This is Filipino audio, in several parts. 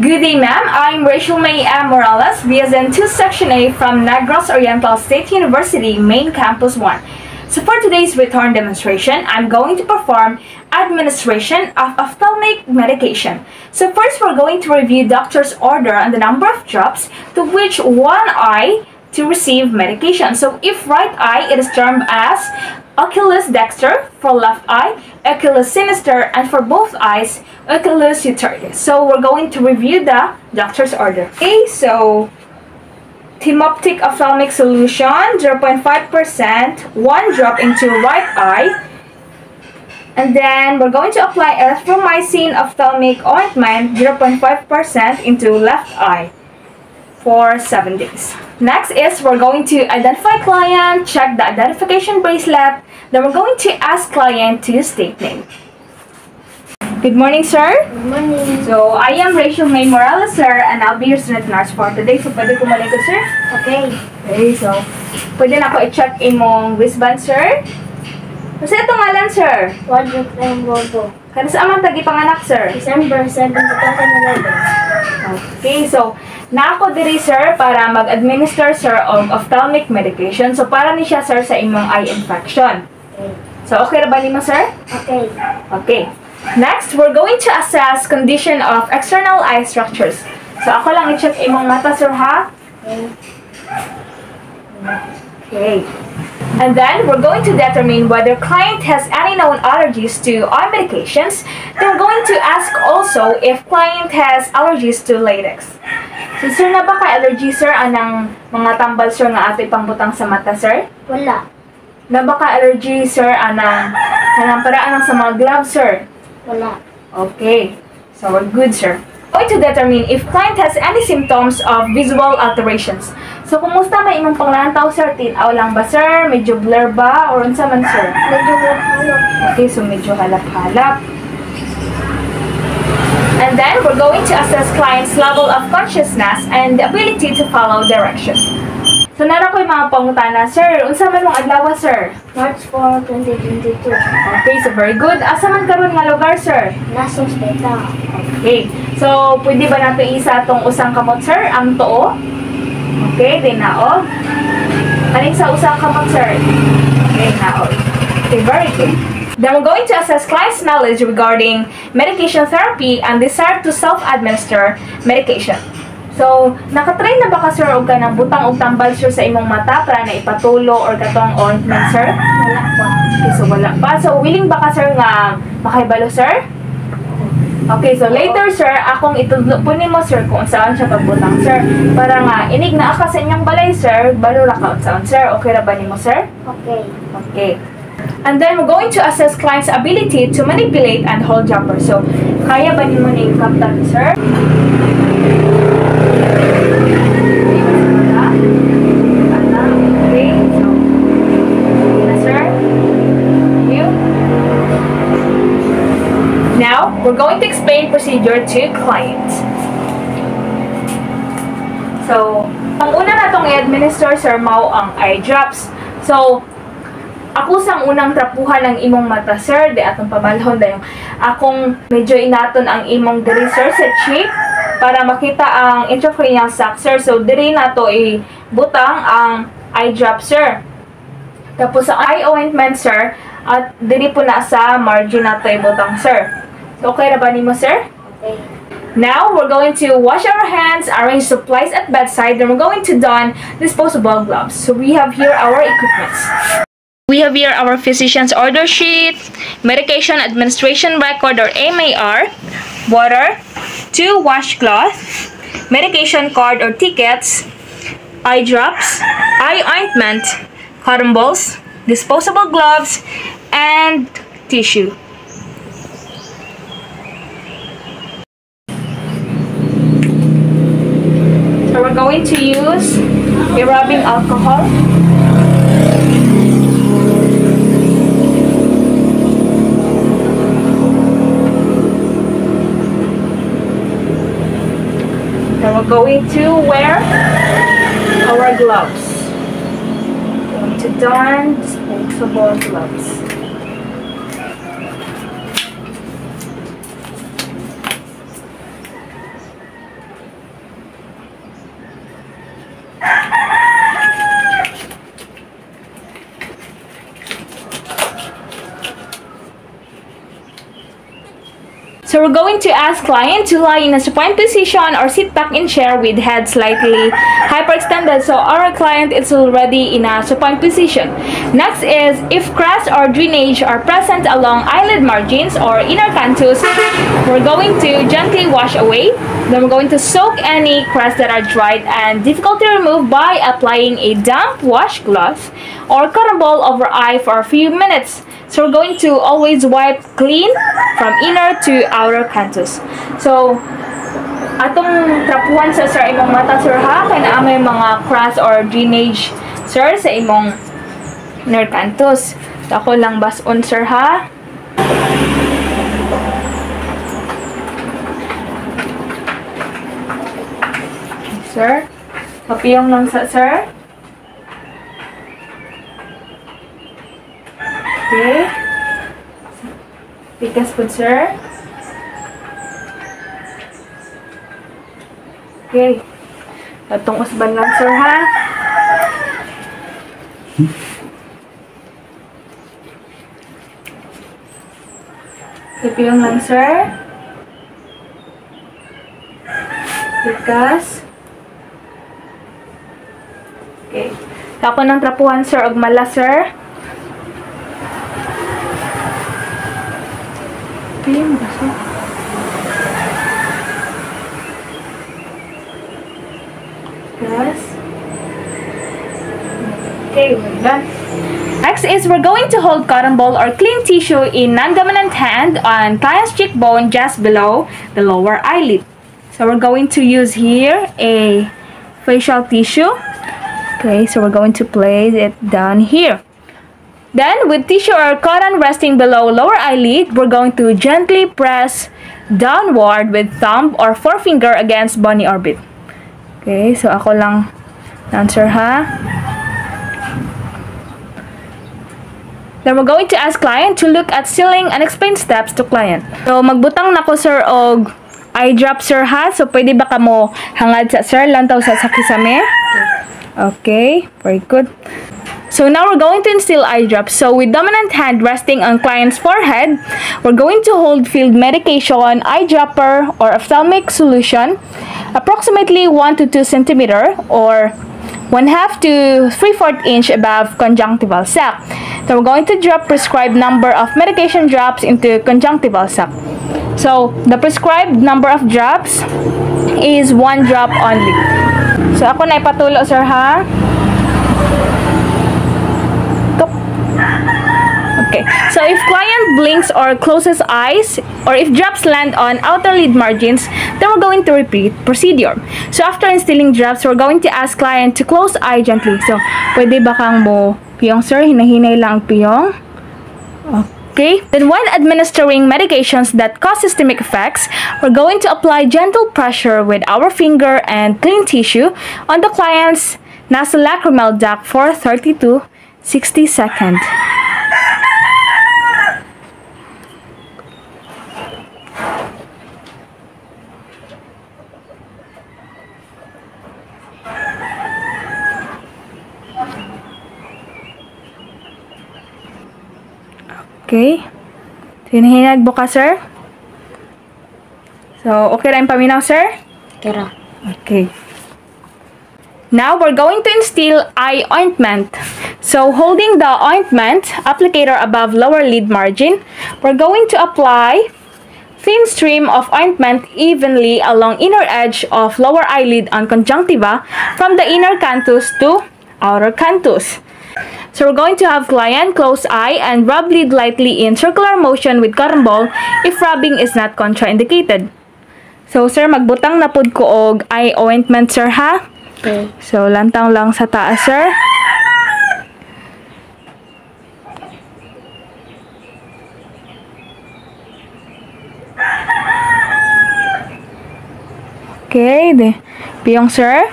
Good day, ma'am. I'm Rachel May M. Morales, BSN 2 Section A from Negros Oriental State University, Main Campus 1. So for today's return demonstration, I'm going to perform administration of ophthalmic medication. So first, we're going to review doctor's order on the number of drops to which one eye to receive medication. So if right eye, it is termed as oculus dexter for left eye, oculus sinister, and for both eyes, oculus uterus. So we're going to review the doctor's order. Okay, so Timoptic ophthalmic solution, 0.5%, 1 drop into right eye. And then we're going to apply erythromycin ophthalmic ointment, 0.5% into left eye for 7 days. Next is we're going to identify client, check the identification bracelet. Then we're going to ask client to state name. Good morning, sir. Good morning. So, I am Rachel May Morales, sir, and I'll be your student nurse for today. So, pwede ko malikot, sir? Okay. Okay, so, pwede na ako i-check imong wristband, sir? Kasi itong ngalan, sir? Quadruple Bobo. Kano sa amang tagi panganak, sir? December 7, 2011. Okay, so, na ako diri, sir, para mag-administer, sir, of ophthalmic medication. So, para ni siya, sir, sa imong eye infection. Okay. So, okay na ba ni mo, sir? Okay. Okay. Next, we're going to assess condition of external eye structures. So, ako lang i-check imong mata, sir, ha? Okay. Okay. And then, we're going to determine whether client has any known allergies to eye medications. Then, we're going to ask also if client has allergies to latex. So, sir, na ba ka-allergy, sir, anang mga tambal, sir, nga ato pangbutang sa mata, sir? Wala. Na ba ka-allergy, sir, anang paraan sa mga gloves, sir? Wala. Okay. So, we're good, sir. We're going to determine if client has any symptoms of visual alterations. So, kumusta may imong panglantaw, sir? Tinaw lang ba, sir? Medyo blur ba? Or unsa man, sir? Medyo halap. Okay, so medyo halap-halap. And then, we're going to assess client's level of consciousness and the ability to follow directions. So, nara ko yung mga pangutana, sir. Unsa man mong adlaw, sir? March 4, 2022. Okay, so very good. Asa man karon nga lugar, sir? Nasa ospital. Okay. So, pwede ba nato isa itong usang kamot, sir? Ang too? Okay, then naog. Kaning sa usang kamot, sir? Okay, naog. Okay, very good. Then we're going to assess client's knowledge regarding medication therapy and desire to self-administer medication. So, nakatrain na ba ka, sir, o ka ng butang o tambal, sir, sa imong mata para na ipatulo or katong ointment, sir? Wala pa. Okay, so wala pa. So, willing ba ka, sir, nga makaibalo, sir? Okay, so later, sir, akong itudlo po ni mo, sir, kung saan siya pagbutang, sir. Para nga, inig na ka sa inyong balay, sir, balo ra ka saan, sir. Okay ra ba ni mo, sir? Okay. Okay. And then, we're going to assess client's ability to manipulate and hold dropper. So, kaya ba ni mo na yung kaptan, sir? Now, we're going to explain procedure to client. So, ang una na itong i-administer, sir, mao ang eye drops. So, ako sang unang trapuhan ng imong mata, sir, di atong pabalhon da yung akong medyo inaton ang imong diri, sir, sa cheek para makita ang intracranial sac, sir. So, diri na to ibutang ang eye drop, sir. Tapos, ang eye ointment, sir, at diri po na sa margin na to ibutang, sir. So, okay na ba nimo, sir? Okay. Now, we're going to wash our hands, arrange supplies at bedside, then we're going to don disposable gloves. So, we have here our equipments. We have here our physician's order sheet, medication administration record or MAR, water, 2 washcloths, medication card or tickets, eye drops, eye ointment, cotton balls, disposable gloves, and tissue. So we're going to use a rubbing alcohol. Then we're going to wear our gloves. We're going to don disposable gloves. So we're going to ask client to lie in a supine position or sit back in chair with head slightly hyperextended. So our client is already in a supine position. Next is if crust or drainage are present along eyelid margins or inner canthus, we're going to gently wash away. Then we're going to soak any crust that are dried and difficult to remove by applying a damp washcloth or cotton ball over eye for a few minutes. So we're going to always wipe clean from inner to outer canthus. So atong trapuhan sa sir imong mata sir ha, kay naa may mga crust or drainage sir sa imong inner canthus. So ako lang bason sir ha. Sir, papiyong lang sa sir. Okay. Pikas po, sir. Okay. Atong usban lang, sir, ha? Pipiyong lang, sir. Pikas. Okay. Tapon ng trapuhan, sir, og mala, sir. Piyong baso. Yes. Okay, we're done. Next is we're going to hold cotton ball or clean tissue in non-dominant hand on client's cheekbone just below the lower eyelid. So we're going to use here a facial tissue. Okay, so we're going to place it down here. Then, with tissue or cotton resting below lower eyelid, we're going to gently press downward with thumb or forefinger against bony orbit. Okay, so ako lang answer ha. Then, we're going to ask client to look at ceiling and explain steps to client. So, magbutang na ko sir og eye drop sir ha. So, pwede ba ka mo hangad sa sir lantaw sa sakisame? Okay, very good. So now we're going to instill eye drops. So with dominant hand resting on client's forehead, we're going to hold field medication, eyedropper, or ophthalmic solution approximately 1 to 2 centimeter or 1/2 to 3/4 inch above conjunctival sac. So we're going to drop prescribed number of medication drops into conjunctival sac. So the prescribed number of drops is 1 drop only. So ako na ipatulo sir ha. Okay, so if client blinks or closes eyes, or if drops land on outer lid margins, then we're going to repeat procedure. So after instilling drops, we're going to ask client to close eye gently. So, pwede ba kang mo piyong sir? Hinahinay lang piyong. Okay, then when administering medications that cause systemic effects, we're going to apply gentle pressure with our finger and clean tissue on the client's nasolacrimal duct for 30 to 60 seconds. Okay. Hinahinag buka, sir. So, okay rin paminaw, sir? Kira. Okay. Now, we're going to instill eye ointment. So, holding the ointment applicator above lower lid margin, we're going to apply thin stream of ointment evenly along inner edge of lower eyelid on conjunctiva from the inner canthus to outer canthus. So we're going to have client close eye and rub lid lightly in circular motion with cotton ball if rubbing is not contraindicated. So sir, magbutang na pud ko og eye ointment sir ha. Okay. So lantang lang sa taas sir. Okay, piyong sir.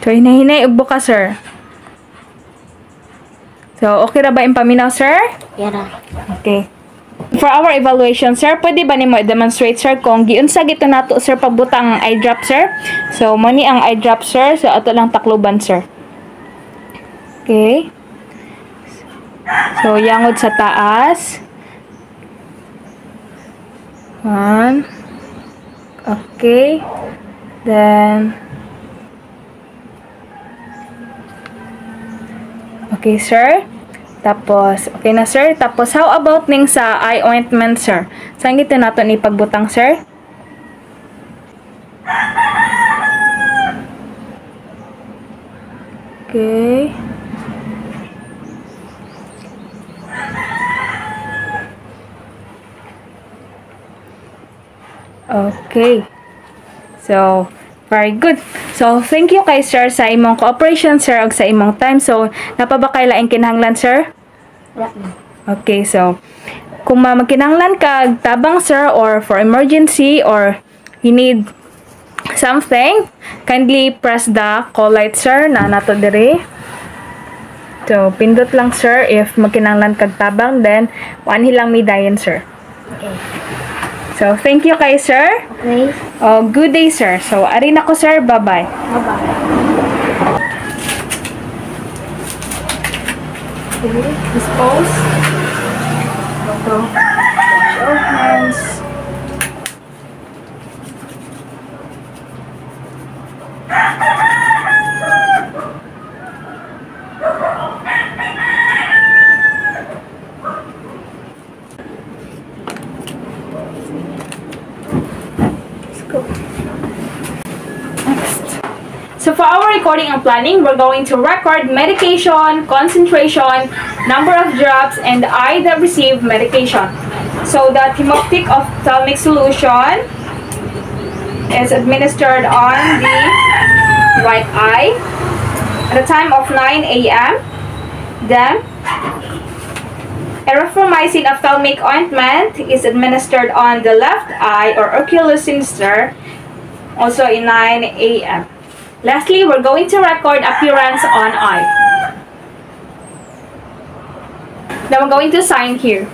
So, hinahinay ugbo ka, sir. So, okay ra ba yung paminaw, sir? Kira. Okay. for our evaluation, sir, pwede ba nimo i-demonstrate, sir, kung giunsa gito nato, sir, pagbutang ang eye drop, sir? So, mani ang eye drop, sir. So, ato lang takluban, sir. Okay. So, yangod sa taas. 1. Okay. Then, okay, sir. Tapos, okay na, sir. Tapos, how about ning sa eye ointment, sir? Saan gito nato ni pagbutang, sir? Okay. Okay. So, very good. So, thank you kay sir sa imong cooperation, sir, ug sa imong time. So, napabakay laing kinahanglan, sir? Okay, so, kung magkinahanglan ka tabang, sir, or for emergency, or you need something, kindly press the call light, sir, na nato diri. So, pindot lang, sir, if magkinahanglan kag tabang, then, one hilang mi dayon, sir. Okay. So, thank you kay sir. Okay. Oh, good day, sir. So, arin ako, sir. Bye-bye. Bye-bye. Okay, dispose. Go. Wash your hands. So for our recording and planning, we're going to record medication, concentration, number of drops, and the eye that received medication. So the Ophthalmic ophthalmic solution is administered on the right eye at the time of 9 a.m. Then, erythromycin ophthalmic ointment is administered on the left eye or ocular sinister, also in 9 a.m. Lastly, we're going to record appearance on eye. Now we're going to sign here.